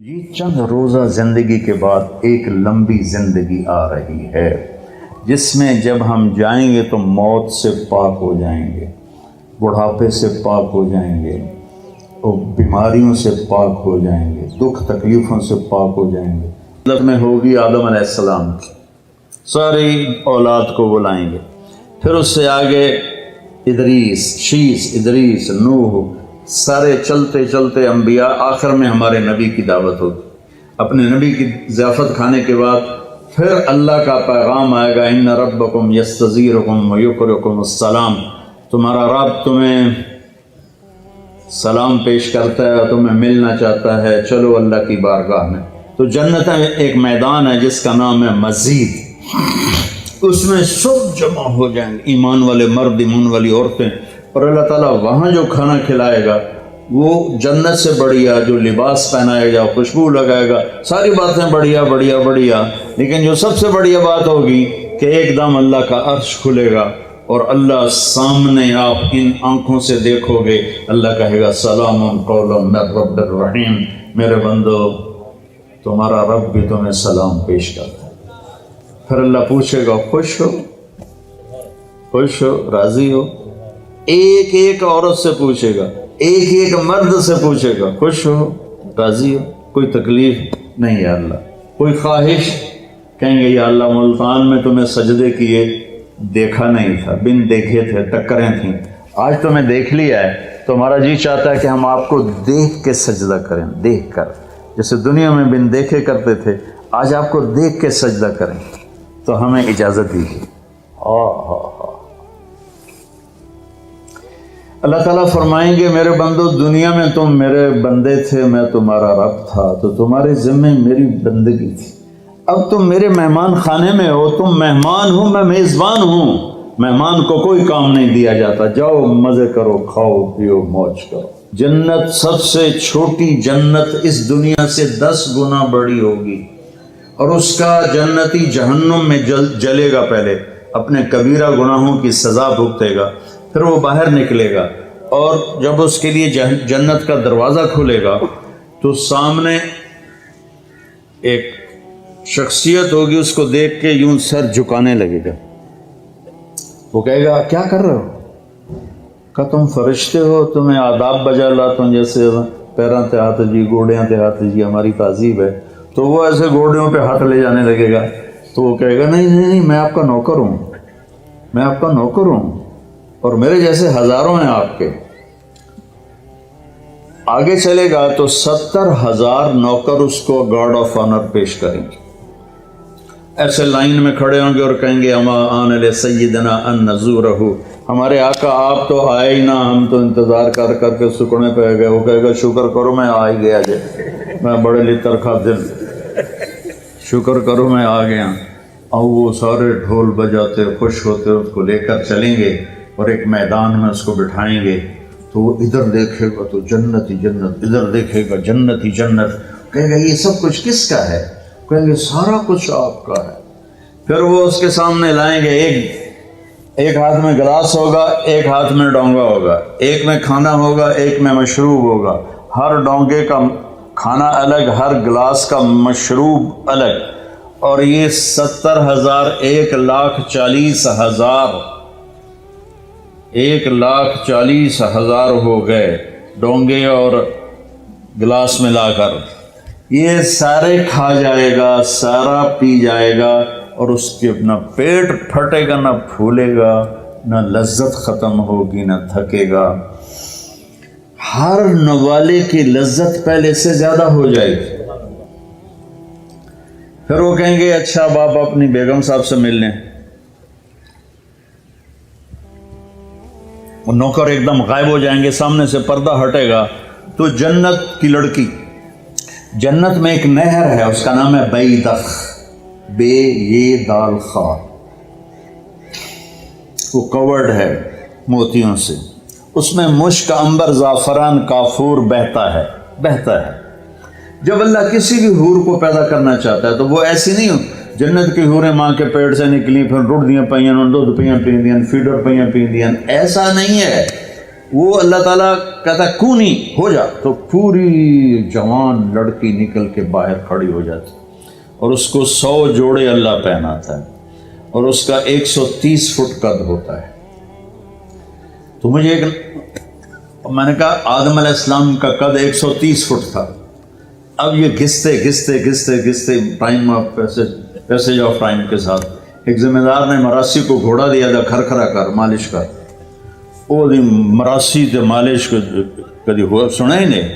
یہ چند روزہ زندگی کے بعد ایک لمبی زندگی آ رہی ہے جس میں جب ہم جائیں گے تو موت سے پاک ہو جائیں گے، بڑھاپے سے پاک ہو جائیں گے، اور بیماریوں سے پاک ہو جائیں گے، دکھ تکلیفوں سے پاک ہو جائیں گے۔ حضرت میں ہوگی آدم علیہ السلام کی ساری اولاد کو بلائیں گے، پھر اس سے آگے ادریس، شیس، ادریس، نوح، سارے چلتے چلتے انبیاء، آخر میں ہمارے نبی کی دعوت ہوگی۔ اپنے نبی کی ضیافت کھانے کے بعد پھر اللہ کا پیغام آئے گا، ان ربکم یستزیرکم ویقرئکم السلام، تمہارا رب تمہیں سلام پیش کرتا ہے اور تمہیں ملنا چاہتا ہے، چلو اللہ کی بارگاہ میں۔ تو جنت ایک میدان ہے جس کا نام ہے مزید، اس میں سب جمع ہو جائیں گے، ایمان والے مرد، ایمان والی عورتیں، اور اللہ تعالیٰ وہاں جو کھانا کھلائے گا وہ جنت سے بڑھیا، جو لباس پہنائے گا، خوشبو لگائے گا، ساری باتیں بڑھیا بڑھیا بڑھیا، لیکن جو سب سے بڑھیا بات ہوگی کہ ایک دم اللہ کا عرش کھلے گا اور اللہ سامنے، آپ ان آنکھوں سے دیکھو گے، اللہ کہے گا سلام قولا من رب الرحیم، میرے بندو تمہارا رب بھی تمہیں سلام پیش کرتا ہے۔ پھر اللہ پوچھے گا خوش ہو، خوش ہو، راضی ہو؟ ایک ایک عورت سے پوچھے گا، ایک ایک مرد سے پوچھے گا، خوش ہو، راضی ہو؟ کوئی تکلیف نہیں ہے اللہ، کوئی خواہش؟ کہیں گے یا اللہ ملتان میں تمہیں سجدے کیے دیکھا نہیں تھا، بن دیکھے تھے، ٹکریں تھیں، آج تمہیں دیکھ لیا ہے تو ہمارا جی چاہتا ہے کہ ہم آپ کو دیکھ کے سجدہ کریں، دیکھ کر، جیسے دنیا میں بن دیکھے کرتے تھے، آج آپ کو دیکھ کے سجدہ کریں، تو ہمیں اجازت دیجیے۔ اللہ تعالیٰ فرمائیں گے میرے بندو دنیا میں تم میرے بندے تھے، میں تمہارا رب تھا، تو تمہارے ذمہ میری بندگی تھی، اب تم میرے مہمان خانے میں ہو، تم مہمان ہو، میں میزبان ہوں، مہمان کو کوئی کام نہیں دیا جاتا، جاؤ مزے کرو، کھاؤ پیو، موج کرو۔ جنت سب سے چھوٹی جنت اس دنیا سے 10 گنا بڑی ہوگی، اور اس کا جنتی جہنم میں جلے گا، پہلے اپنے کبیرہ گناہوں کی سزا بھگتے گا، پھر وہ باہر نکلے گا، اور جب اس کے لیے جنت کا دروازہ کھلے گا تو سامنے ایک شخصیت ہوگی، اس کو دیکھ کے یوں سر جھکانے لگے گا، وہ کہے گا کیا کر رہے ہو؟ کہ تم فرشتے ہو، تمہیں آداب بجا لاتا ہوں، جیسے پیراں تے ہاتھ جی، گوڑیاں تے ہاتھ جی، ہماری تہذیب ہے، تو وہ ایسے گوڑیوں پہ ہاتھ لے جانے لگے گا، تو وہ کہے گا نہیں نہیں نہیں، میں آپ کا نوکر ہوں، میں آپ کا نوکر ہوں، اور میرے جیسے ہزاروں ہیں آپ کے۔ آگے چلے گا تو 70,000 نوکر اس کو گارڈ آف آنر پیش کریں گے، ایسے لائن میں کھڑے ہوں گے اور کہیں گے اما آن لسیدنا ان نزورہ، ہمارے آقا آپ تو آئے ہی نہ، ہم تو انتظار کر کر کے سکڑنے پہ گئے۔ وہ کہے گا شکر کرو میں آ ہی گیا جے، میں بڑے لطر کھا دن، شکر کرو میں آ گیا۔ اور وہ سارے ڈھول بجاتے خوش ہوتے اس کو لے کر چلیں گے اور ایک میدان میں اس کو بٹھائیں گے، تو وہ ادھر دیکھے گا تو جنت ہی جنت، ادھر دیکھے گا جنت ہی جنت، کہے گا یہ سب کچھ کس کا ہے؟ کہیں گے سارا کچھ آپ کا ہے۔ پھر وہ اس کے سامنے لائیں گے، ایک ہاتھ میں گلاس ہوگا، ایک ہاتھ میں ڈونگا ہوگا، ایک میں کھانا ہوگا، ایک میں مشروب ہوگا، ہر ڈونگے کا کھانا الگ، ہر گلاس کا مشروب الگ، اور یہ 70,000 1,40,000 ہو گئے ڈونگے اور گلاس ملا کر، یہ سارے کھا جائے گا، سارا پی جائے گا، اور اس کے نہ پیٹ پھٹے گا، نہ پھولے گا، نہ لذت ختم ہوگی، نہ تھکے گا، ہر نوالے کی لذت پہلے سے زیادہ ہو جائے گی۔ پھر وہ کہیں گے اچھا اب آپ اپنی بیگم صاحب سے مل لیں، وہ نوکر ایک دم غائب ہو جائیں گے، سامنے سے پردہ ہٹے گا تو جنت کی لڑکی، جنت میں ایک نہر ہے، اس کا نام ہے بیدخ، بے یہ دال خا، وہ کورڈ ہے موتیوں سے، اس میں مشک، عنبر، زعفران، کافور بہتا ہے۔ جب اللہ کسی بھی حور کو پیدا کرنا چاہتا ہے تو وہ ایسی نہیں ہو، جنت کی حوریں ماں کے پیٹ سے نکلی، پھر رڑ دیاں پیاں، دودھ پیاں پیندیاں، فیڈر پیاں پیندیاں، ایسا نہیں ہے۔ وہ اللہ تعالیٰ کہتا کونی ہو جا، تو پوری جوان لڑکی نکل کے باہر کھڑی ہو جاتی، اور اس کو 100 جوڑے اللہ پہناتا ہے، اور اس کا 130 فٹ قد ہوتا ہے۔ تو مجھے میں نے کہا آدم علیہ السلام کا قد 130 فٹ تھا، اب یہ گھستے گھستے گھستے گھستے time of passage of time کے ساتھ ایک ذمہ دار نے مراسی کو گھوڑا دیا تھا، کھرکھرا کر مالش کر، وہ مراسی تے مالش کو کدی ہوا سنا ہی نہیں،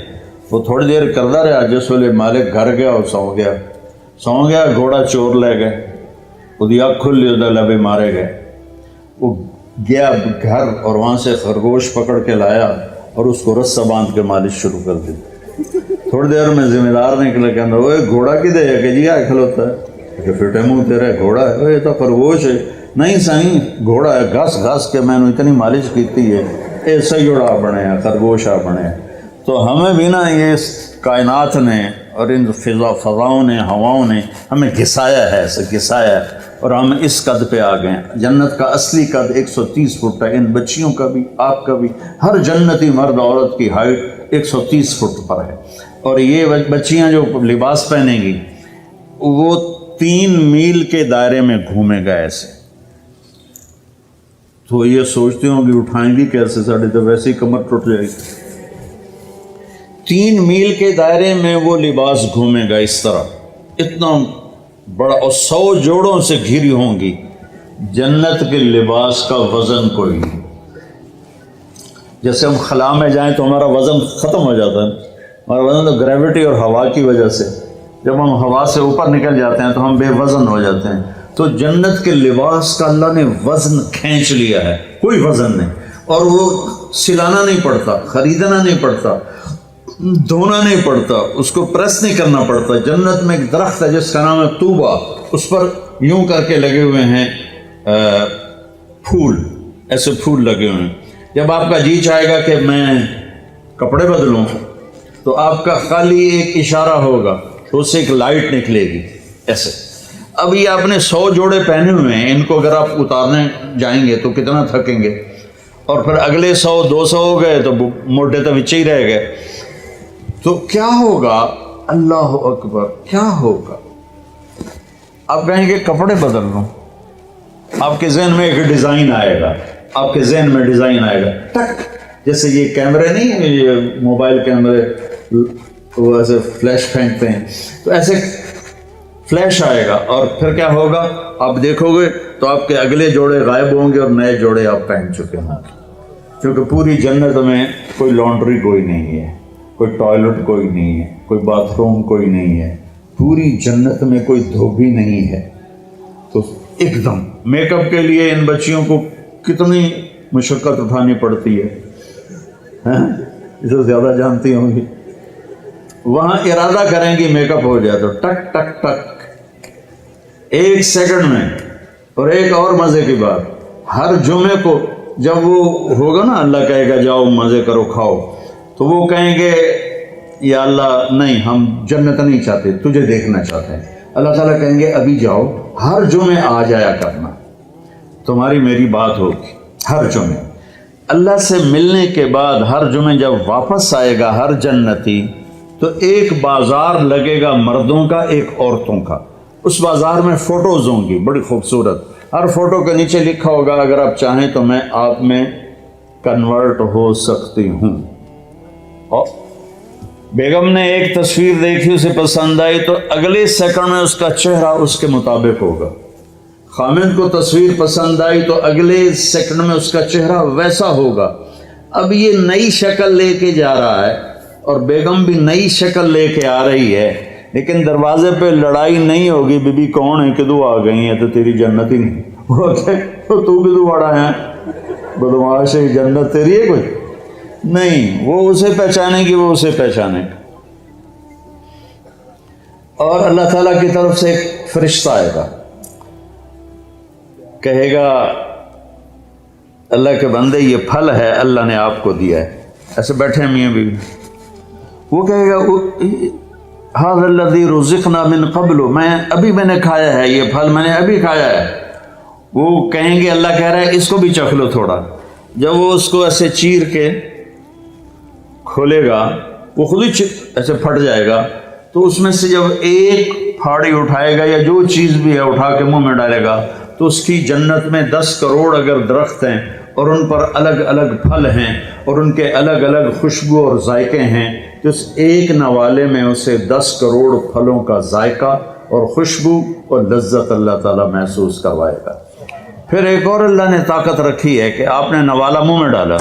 وہ تھوڑی دیر کرتا رہا، جس ویلے مالک گھر گیا اور سو گیا گھوڑا چور لے گئے، وہ اکھ کھلی وہ لبے مارے گئے، وہ گیا گھر اور وہاں سے خرگوش پکڑ کے لایا اور اس کو رسہ باندھ کے مالش شروع کر دی۔ تھوڑی دیر میں ذمہ دار نکلے کہ وہ گھوڑا کدے ہے کہ جی آئے کھلوتا ہے کہ فٹے منہ تیرا گھوڑا ہے، یہ تو خرگوش ہے۔ نہیں سائیں گھوڑا ہے، گھس گھس کے میں نے اتنی مالش کیتی ہے ایسا ہی جوڑا بنے ہیں، خرگوش آ بنے ہیں۔ تو ہمیں بھی نا یہ کائنات نے اور ان فضاؤں نے ہواؤں نے ہمیں گھسایا ہے، ایسے گھسایا ہے، اور ہم اس قد پہ آ گئے ہیں۔ جنت کا اصلی قد 130 فٹ ہے، ان بچیوں کا بھی آپ کا بھی، ہر جنتی مرد عورت کی ہائٹ 130 فٹ پر ہے، اور یہ بچیاں جو لباس پہنیں گی وہ 3 میل کے دائرے میں گھومے گا ایسے۔ تو یہ سوچتے ہوں کہ اٹھائیں گی کیسے، ساڑھے تو ویسے ہی کمر ٹوٹ جائے گی۔ 3 میل کے دائرے میں وہ لباس گھومے گا اس طرح، اتنا بڑا، اور 100 جوڑوں سے گھری ہوں گی۔ جنت کے لباس کا وزن کوئی نہیں، جیسے ہم خلا میں جائیں تو ہمارا وزن ختم ہو جاتا ہے، ہمارا وزن تو گریوٹی اور ہوا کی وجہ سے، جب ہم ہوا سے اوپر نکل جاتے ہیں تو ہم بے وزن ہو جاتے ہیں۔ تو جنت کے لباس کا اللہ نے وزن کھینچ لیا ہے، کوئی وزن نہیں، اور وہ سلانا نہیں پڑتا، خریدنا نہیں پڑتا، دھونا نہیں پڑتا، اس کو پریس نہیں کرنا پڑتا۔ جنت میں ایک درخت ہے جس کا نام ہے طوبہ، اس پر یوں کر کے لگے ہوئے ہیں پھول، ایسے پھول لگے ہوئے ہیں۔ جب آپ کا جی چاہے گا کہ میں کپڑے بدلوں تو آپ کا خالی ایک اشارہ ہوگا تو اس سے ایک لائٹ نکلے گی ایسے۔ اب یہ آپ نے 100 جوڑے پہنے ہوئے ہیں، ان کو اگر آپ اتارنے جائیں گے تو کتنا تھکیں گے، اور پھر اگلے 100 200 ہو گئے تو موٹے تو بچے ہی رہ گئے۔ تو کیا ہوگا، اللہ اکبر، کیا ہوگا؟ آپ کہیں گے کپڑے بدل لوں، آپ کے ذہن میں ایک ڈیزائن آئے گا، آپ کے ذہن میں ڈیزائن آئے گا، ٹک، جیسے یہ کیمرے نہیں ہیں، یہ موبائل کیمرے وہ ایسے فلیش پھینکتے ہیں، تو ایسے فلیش آئے گا، اور پھر کیا ہوگا، آپ دیکھو گے تو آپ کے اگلے جوڑے غائب ہوں گے اور نئے جوڑے آپ پہن چکے ہوں گے، کیونکہ پوری جنت میں کوئی لانڈری کوئی نہیں ہے، کوئی ٹوائلٹ کوئی نہیں ہے، کوئی باتھ روم کوئی نہیں ہے، پوری جنت میں کوئی دھوبی نہیں ہے۔ تو ایک دم میک اپ کے لیے ان بچیوں کو کتنی مشقت اٹھانی پڑتی ہے، اسے زیادہ جانتی ہوں گی۔ وہاں ارادہ کریں گی میک اپ ہو جائے تو ٹک ٹک ٹک 1 سیکنڈ میں۔ اور ایک اور مزے کی بات، ہر جمعے کو جب وہ ہوگا نا، اللہ کہے گا جاؤ مزے کرو کھاؤ، تو وہ کہیں گے یا اللہ نہیں، ہم جنت نہیں چاہتے، تجھے دیکھنا چاہتے ہیں۔ اللہ تعالیٰ کہیں گے ابھی جاؤ، ہر جمعے آ جایا کرنا، تمہاری میری بات ہوگی ہر جمعے۔ اللہ سے ملنے کے بعد ہر جمعے جب واپس آئے گا ہر جنتی، تو ایک بازار لگے گا مردوں کا، ایک عورتوں کا۔ اس بازار میں فوٹوز ہوں گی بڑی خوبصورت، ہر فوٹو کے نیچے لکھا ہوگا اگر آپ چاہیں تو میں آپ میں کنورٹ ہو سکتی ہوں۔ اور بیگم نے ایک تصویر دیکھی، اسے پسند آئی تو اگلے سیکنڈ میں اس کا چہرہ اس کے مطابق ہوگا۔ خامد کو تصویر پسند آئی تو اگلے سیکنڈ میں اس کا چہرہ ویسا ہوگا۔ اب یہ نئی شکل لے کے جا رہا ہے اور بیگم بھی نئی شکل لے کے آ رہی ہے، لیکن دروازے پہ لڑائی نہیں ہوگی، بی بی کون ہے، کدو آ گئی ہیں، تو تیری جنت ہی نہیں، تو کدو بڑا ہے بدماش ہے، جنت تیری ہے کوئی نہیں۔ وہ اسے پہچانے گی، وہ اسے پہچانے گا۔ اور اللہ تعالیٰ کی طرف سے ایک فرشتہ آئے گا، کہے گا اللہ کے بندے یہ پھل ہے اللہ نے آپ کو دیا ہے، ایسے بیٹھے ہیں میاں بیوی، وہ کہے گا ھذا الذی رزقنا من قبل، میں نے کھایا ہے یہ پھل، میں نے ابھی کھایا ہے۔ وہ کہیں گے اللہ کہہ رہا ہے اس کو بھی چکھ لو تھوڑا۔ جب وہ اس کو ایسے چیر کے کھولے گا وہ خود ہی ایسے پھٹ جائے گا، تو اس میں سے جب ایک پھاڑی اٹھائے گا یا جو چیز بھی ہے اٹھا کے منہ میں ڈالے گا تو اس کی جنت میں 10 کروڑ اگر درخت ہیں اور ان پر الگ الگ پھل ہیں اور ان کے الگ الگ خوشبو اور ذائقے ہیں، تو اس ایک نوالے میں اسے 10 کروڑ پھلوں کا ذائقہ اور خوشبو اور لذت اللہ تعالیٰ محسوس کروائے گا۔ پھر ایک اور اللہ نے طاقت رکھی ہے کہ آپ نے نوالا منہ میں ڈالا،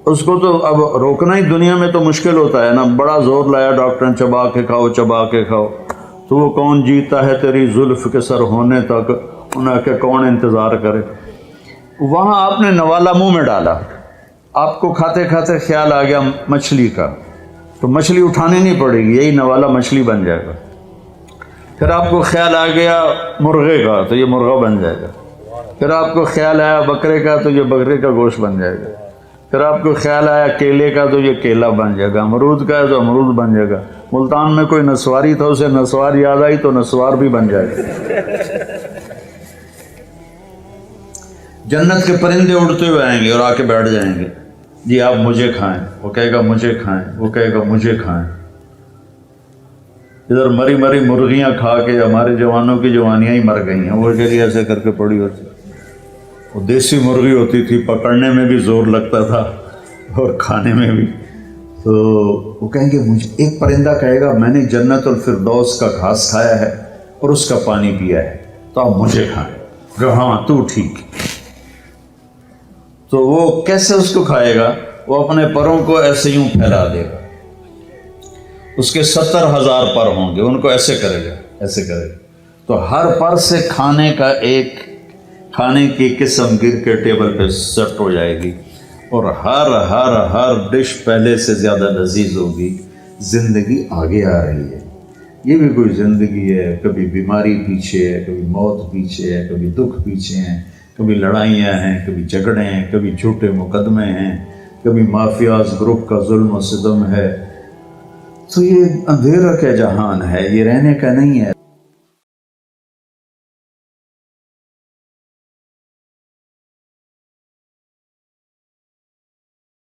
اس کو تو اب روکنا ہی دنیا میں تو مشکل ہوتا ہے نا، بڑا زور لایا ڈاکٹر نے چبا کے کھاؤ چبا کے کھاؤ، تو وہ کون جیتا ہے تیری زلف کے سر ہونے تک، انہیں کہ کون انتظار کرے۔ وہاں آپ نے نوالا منہ میں ڈالا، آپ کو کھاتے کھاتے خیال آ گیا مچھلی کا، تو مچھلی اٹھانی نہیں پڑے گی، یہی نوالا مچھلی بن جائے گا۔ پھر آپ کو خیال آ گیا مرغے کا، تو یہ مرغا بن جائے گا۔ پھر آپ کو خیال آیا بکرے کا، تو یہ بکرے کا گوشت بن جائے گا۔ پھر آپ کو خیال آیا کیلے کا، تو یہ کیلا بن جائے گا۔ امرود کا ہے تو امرود بن جائے گا۔ ملتان میں کوئی نسواری تھا، اسے نسوار یاد آئی تو نسوار بھی بن جائے گا۔ جنت کے پرندے اڑتے ہوئے آئیں گے اور آ کے بیٹھ جائیں گے، جی آپ مجھے کھائیں، وہ کہے گا مجھے کھائیں، وہ کہے گا مجھے کھائیں۔ ادھر مری مری مرغیاں کھا کے ہمارے جوانوں کی جوانیاں ہی مر گئی ہیں، وہ چلیے ایسے کر کے پڑی ہوتی، وہ دیسی مرغی ہوتی تھی، پکڑنے میں بھی زور لگتا تھا اور کھانے میں بھی۔ تو وہ کہیں گے مجھے، ایک پرندہ کہے گا میں نے جنت الفردوس کا گھاس کھایا ہے اور اس کا پانی پیا ہے، تو آپ مجھے کھائیں۔ کہ ہاں تو ٹھیک۔ تو وہ کیسے اس کو کھائے گا؟ وہ اپنے پروں کو ایسے یوں پھیلا دے گا، اس کے 70,000 پر ہوں گے، ان کو ایسے کرے گا، ایسے کرے گا، تو ہر پر سے کھانے کا ایک کھانے کی قسم گر کے ٹیبل پہ سیٹ ہو جائے گی، اور ہر ڈش پہلے سے زیادہ لذیذ ہوگی۔ زندگی آگے آ رہی ہے، یہ بھی کوئی زندگی ہے، کبھی بیماری پیچھے ہے، کبھی موت پیچھے ہے، کبھی دکھ پیچھے ہیں، کبھی لڑائیاں ہیں، کبھی جھگڑے ہیں، کبھی جھوٹے مقدمے ہیں، کبھی مافیاز گروپ کا ظلم و ستم ہے۔ تو یہ اندھیرا کا جہان ہے، یہ رہنے کا نہیں ہے۔